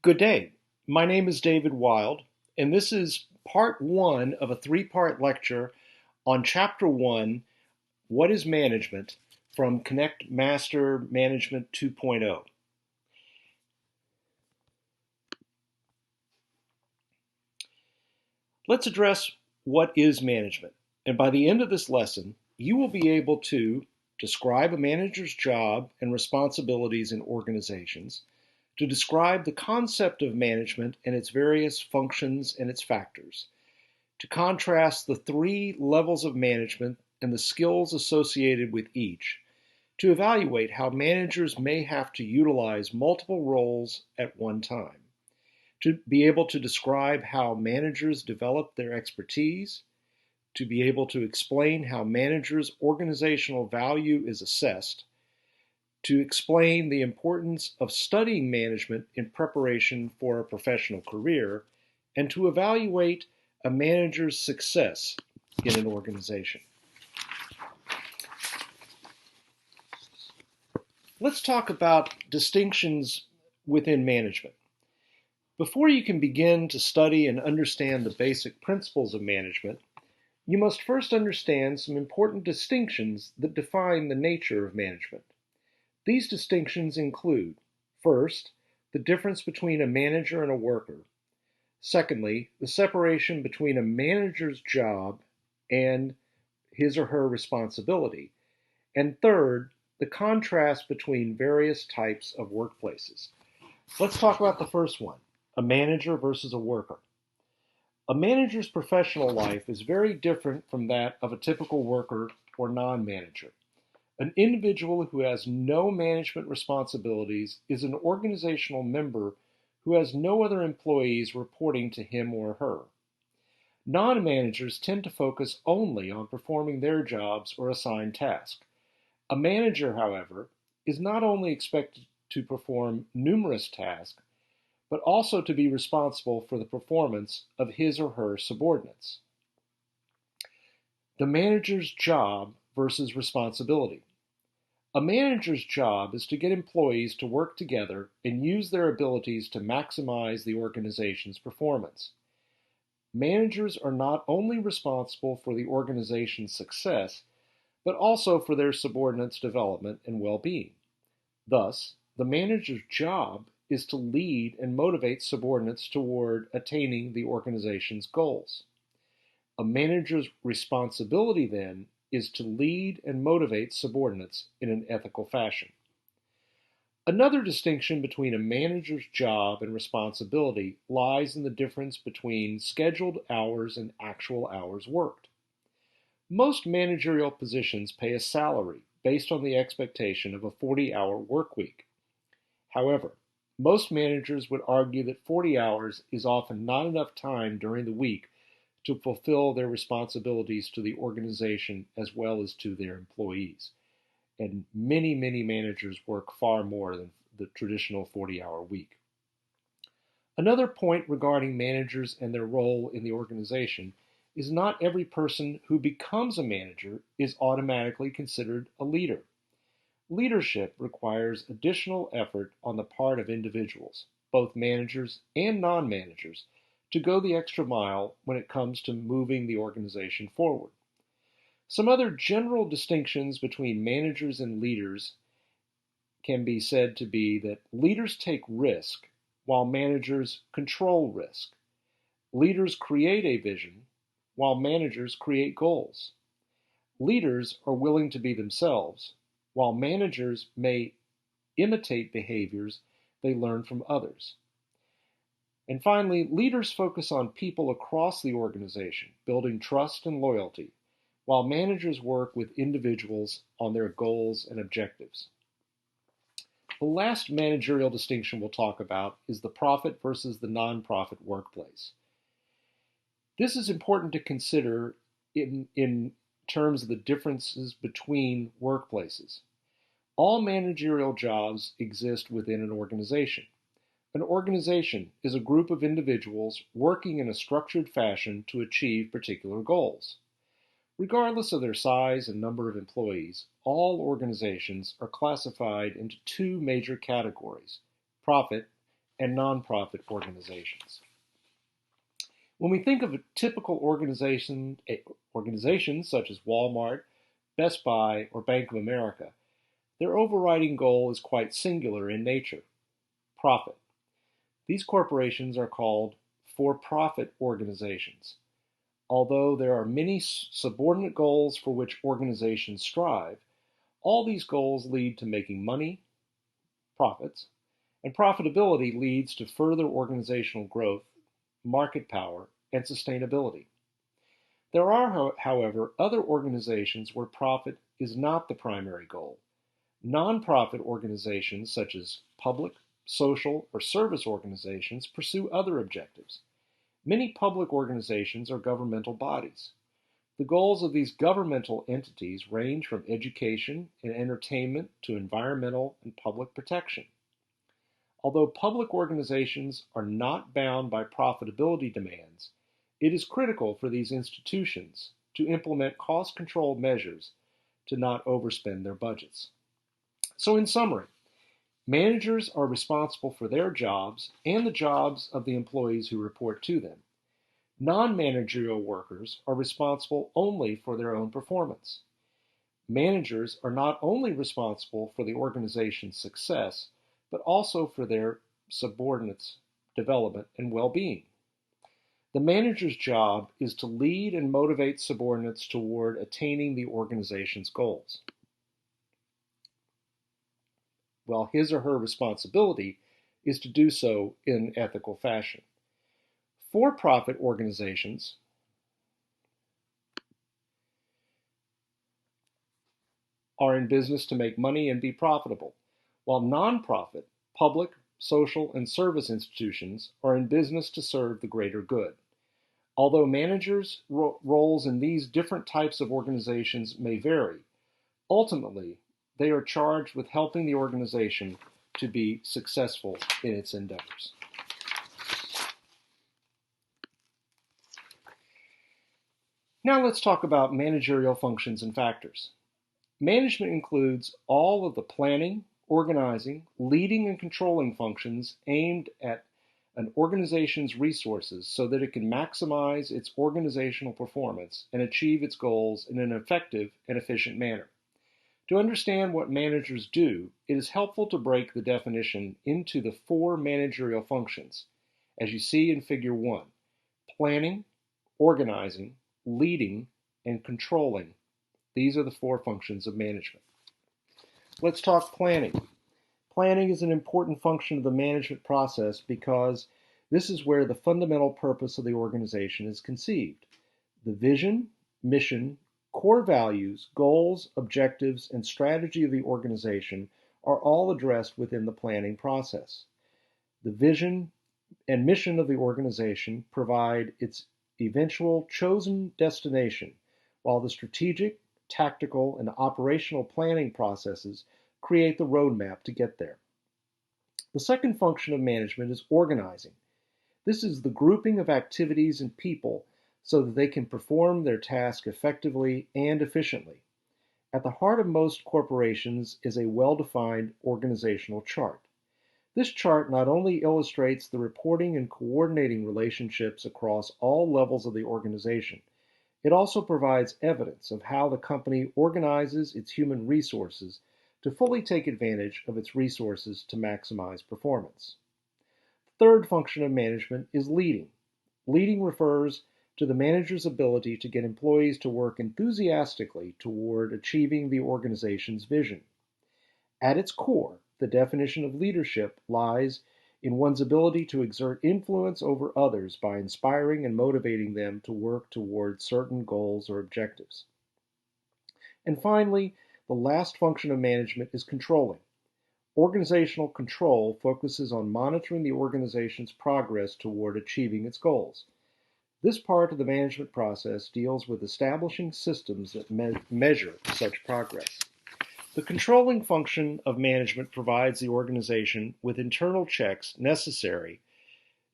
Good day. My name is David Wild, and this is part one of a three-part lecture on Chapter 1, What is Management, from Connect Master Management 2.0. Let's address what is management. And by the end of this lesson, you will be able to describe a manager's job and responsibilities in organizations, to describe the concept of management and its various functions and its factors, to contrast the three levels of management and the skills associated with each, to evaluate how managers may have to utilize multiple roles at one time, to be able to describe how managers develop their expertise, to be able to explain how managers' organizational value is assessed, to explain the importance of studying management in preparation for a professional career, and to evaluate a manager's success in an organization. Let's talk about distinctions within management. Before you can begin to study and understand the basic principles of management, you must first understand some important distinctions that define the nature of management. These distinctions include, first, the difference between a manager and a worker. Secondly, the separation between a manager's job and his or her responsibility. And third, the contrast between various types of workplaces. Let's talk about the first one, a manager versus a worker. A manager's professional life is very different from that of a typical worker or non-manager. An individual who has no management responsibilities is an organizational member who has no other employees reporting to him or her. Non-managers tend to focus only on performing their jobs or assigned tasks. A manager, however, is not only expected to perform numerous tasks, but also to be responsible for the performance of his or her subordinates. The manager's job versus responsibility. A manager's job is to get employees to work together and use their abilities to maximize the organization's performance. Managers are not only responsible for the organization's success, but also for their subordinates' development and well-being. Thus, the manager's job is to lead and motivate subordinates toward attaining the organization's goals. A manager's responsibility, then, is to lead and motivate subordinates in an ethical fashion. Another distinction between a manager's job and responsibility lies in the difference between scheduled hours and actual hours worked. Most managerial positions pay a salary based on the expectation of a 40-hour work week. However, most managers would argue that 40 hours is often not enough time during the week to fulfill their responsibilities to the organization as well as to their employees. And many managers work far more than the traditional 40-hour week. Another point regarding managers and their role in the organization is not every person who becomes a manager is automatically considered a leader. Leadership requires additional effort on the part of individuals, both managers and non-managers, to go the extra mile when it comes to moving the organization forward. Some other general distinctions between managers and leaders can be said to be that leaders take risk while managers control risk. Leaders create a vision while managers create goals. Leaders are willing to be themselves, while managers may imitate behaviors they learn from others. And finally, leaders focus on people across the organization, building trust and loyalty, while managers work with individuals on their goals and objectives. The last managerial distinction we'll talk about is the profit versus the non-profit workplace. This is important to consider in terms of the differences between workplaces. All managerial jobs exist within an organization. An organization is a group of individuals working in a structured fashion to achieve particular goals. Regardless of their size and number of employees, all organizations are classified into two major categories, profit and nonprofit organizations. When we think of a typical organizations such as Walmart, Best Buy, or Bank of America, their overriding goal is quite singular in nature: profit. These corporations are called for-profit organizations. Although there are many subordinate goals for which organizations strive, all these goals lead to making money, profits, and profitability leads to further organizational growth, market power, and sustainability. There are, however, other organizations where profit is not the primary goal. Nonprofit organizations such as public, social, or service organizations pursue other objectives. Many public organizations are governmental bodies. The goals of these governmental entities range from education and entertainment to environmental and public protection. Although public organizations are not bound by profitability demands, it is critical for these institutions to implement cost-control measures to not overspend their budgets. So in summary, managers are responsible for their jobs and the jobs of the employees who report to them. Non-managerial workers are responsible only for their own performance. Managers are not only responsible for the organization's success, but also for their subordinates' development and well-being. The manager's job is to lead and motivate subordinates toward attaining the organization's goals, while his or her responsibility is to do so in an ethical fashion. For-profit organizations are in business to make money and be profitable, while nonprofit, public, social, and service institutions are in business to serve the greater good. Although managers' roles in these different types of organizations may vary, ultimately they are charged with helping the organization to be successful in its endeavors. Now let's talk about managerial functions and factors. Management includes all of the planning, organizing, leading, and controlling functions aimed at an organization's resources so that it can maximize its organizational performance and achieve its goals in an effective and efficient manner. To understand what managers do, it is helpful to break the definition into the four managerial functions, as you see in Figure 1: planning, organizing, leading, and controlling. These are the four functions of management. Let's talk planning. Planning is an important function of the management process because this is where the fundamental purpose of the organization is conceived. The vision, mission, core values, goals, objectives, and strategy of the organization are all addressed within the planning process. The vision and mission of the organization provide its eventual chosen destination, while the strategic, tactical, and operational planning processes create the roadmap to get there. The second function of management is organizing. This is the grouping of activities and people so that they can perform their task effectively and efficiently. At the heart of most corporations is a well-defined organizational chart. This chart not only illustrates the reporting and coordinating relationships across all levels of the organization, it also provides evidence of how the company organizes its human resources to fully take advantage of its resources to maximize performance. The third function of management is leading. Leading refers to the manager's ability to get employees to work enthusiastically toward achieving the organization's vision. At its core, the definition of leadership lies in one's ability to exert influence over others by inspiring and motivating them to work toward certain goals or objectives. And finally, the last function of management is controlling. Organizational control focuses on monitoring the organization's progress toward achieving its goals. This part of the management process deals with establishing systems that measure such progress. The controlling function of management provides the organization with internal checks necessary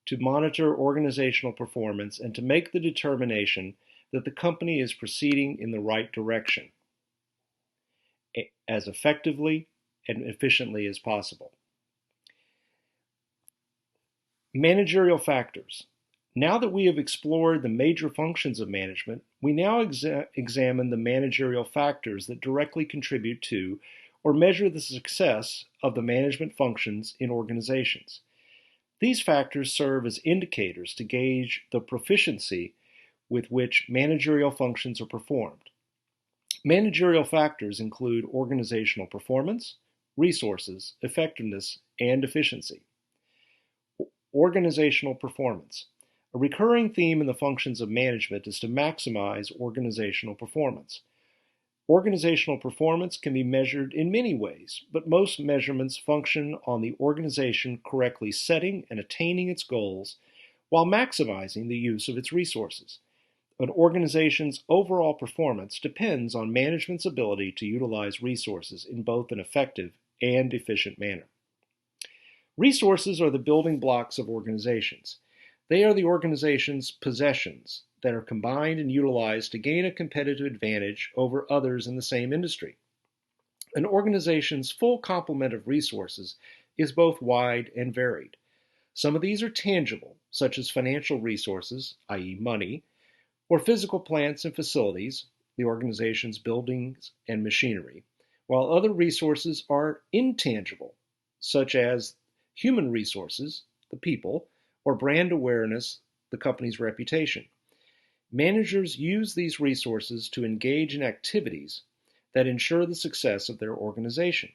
to monitor organizational performance and to make the determination that the company is proceeding in the right direction as effectively and efficiently as possible. Managerial factors. Now that we have explored the major functions of management, we now examine the managerial factors that directly contribute to or measure the success of the management functions in organizations. These factors serve as indicators to gauge the proficiency with which managerial functions are performed. Managerial factors include organizational performance, resources, effectiveness, and efficiency. Organizational performance. A recurring theme in the functions of management is to maximize organizational performance. Organizational performance can be measured in many ways, but most measurements function on the organization correctly setting and attaining its goals while maximizing the use of its resources. An organization's overall performance depends on management's ability to utilize resources in both an effective and efficient manner. Resources are the building blocks of organizations. They are the organization's possessions that are combined and utilized to gain a competitive advantage over others in the same industry. An organization's full complement of resources is both wide and varied. Some of these are tangible, such as financial resources, i.e. money, or physical plants and facilities, the organization's buildings and machinery, while other resources are intangible, such as human resources, the people, or brand awareness, the company's reputation. Managers use these resources to engage in activities that ensure the success of their organization.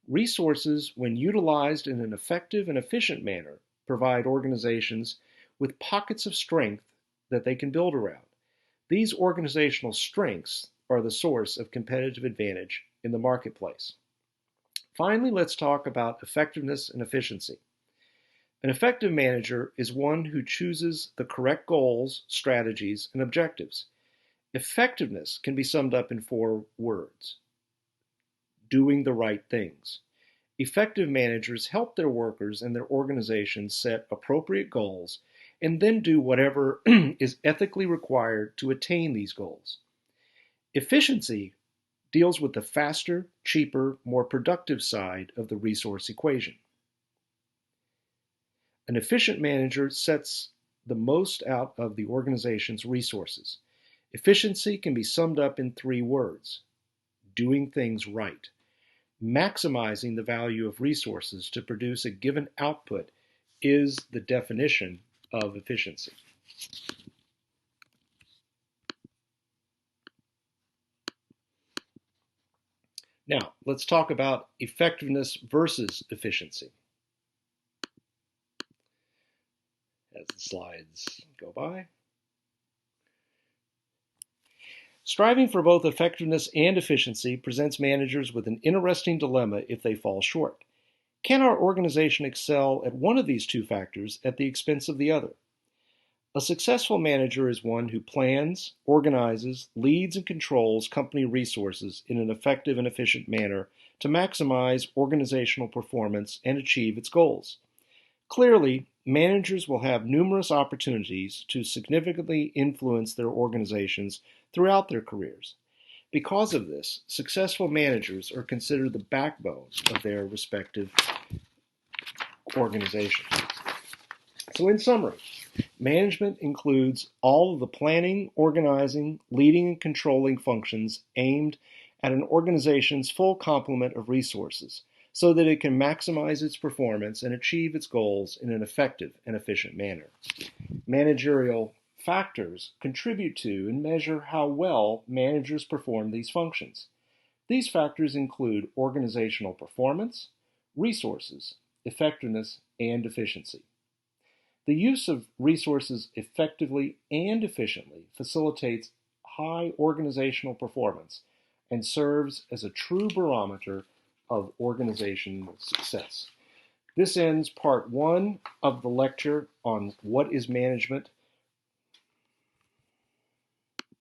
Resources, when utilized in an effective and efficient manner, provide organizations with pockets of strength that they can build around. These organizational strengths are the source of competitive advantage in the marketplace. Finally, let's talk about effectiveness and efficiency. An effective manager is one who chooses the correct goals, strategies, and objectives. Effectiveness can be summed up in 4 words: doing the right things. Effective managers help their workers and their organizations set appropriate goals and then do whatever is ethically required to attain these goals. Efficiency deals with the faster, cheaper, more productive side of the resource equation. An efficient manager sets the most out of the organization's resources. Efficiency can be summed up in 3 words: doing things right. Maximizing the value of resources to produce a given output is the definition of efficiency. Now, let's talk about effectiveness versus efficiency. As the slides go by. Striving for both effectiveness and efficiency presents managers with an interesting dilemma if they fall short. Can our organization excel at one of these 2 factors at the expense of the other? A successful manager is one who plans, organizes, leads, and controls company resources in an effective and efficient manner to maximize organizational performance and achieve its goals. Clearly, managers will have numerous opportunities to significantly influence their organizations throughout their careers. Because of this, successful managers are considered the backbone of their respective organizations. So in summary, management includes all of the planning, organizing, leading, and controlling functions aimed at an organization's full complement of resources so that it can maximize its performance and achieve its goals in an effective and efficient manner. Managerial factors contribute to and measure how well managers perform these functions. These factors include organizational performance, resources, effectiveness, and efficiency. The use of resources effectively and efficiently facilitates high organizational performance and serves as a true barometer of organizational success. This ends part 1 of the lecture on what is management.